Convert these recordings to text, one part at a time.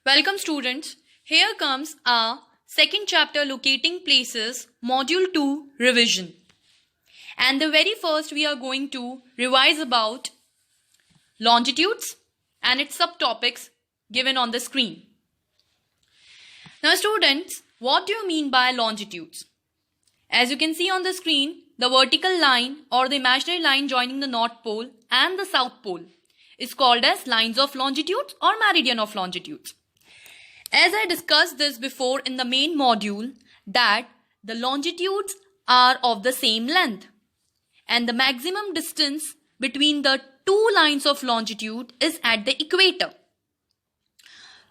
Welcome students. Here comes our second chapter, Locating Places, Module 2 revision. And the very first we are going to revise about longitudes and its subtopics given on the screen. Now students, what do you mean by longitudes? As you can see on the screen, the vertical line or the imaginary line joining the North Pole and the South Pole is called as lines of longitudes or meridian of longitudes. As I discussed this before in the main module, that the longitudes are of the same length and the maximum distance between the two lines of longitude is at the equator.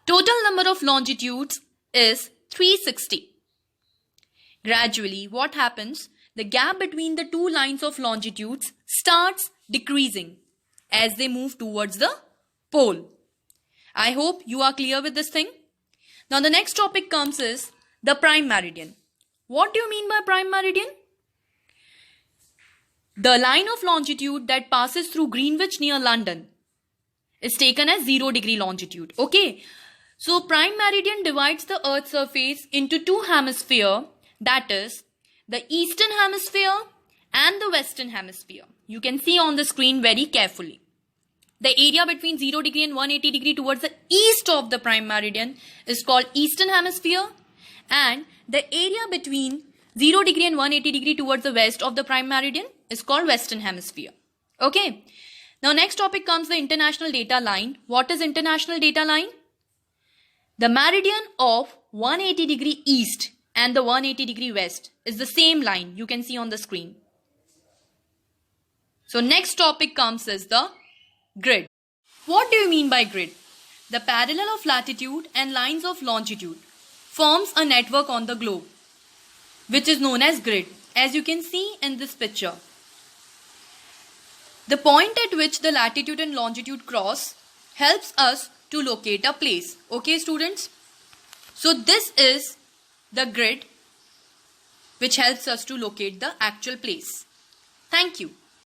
Total number of longitudes is 360. Gradually, what happens? The gap between the two lines of longitudes starts decreasing as they move towards the pole. I hope you are clear with this thing. Now the next topic comes is the prime meridian. What do you mean by prime meridian? The line of longitude that passes through Greenwich near London is taken as 0 degree longitude. Okay. So prime meridian divides the Earth's surface into two hemispheres, that is the eastern hemisphere and the western hemisphere. You can see on the screen very carefully. The area between 0 degree and 180 degree towards the east of the prime meridian is called eastern hemisphere, and the area between 0 degree and 180 degree towards the west of the prime meridian is called western hemisphere. Okay. Now next topic comes the international data line. What is international data line? The meridian of 180 degree east and the 180 degree west is the same line you can see on the screen. So next topic comes as the grid. What do you mean by grid? The parallel of latitude and lines of longitude forms a network on the globe, which is known as grid, as you can see in this picture. The point at which the latitude and longitude cross helps us to locate a place. Okay, students? So this is the grid which helps us to locate the actual place. Thank you.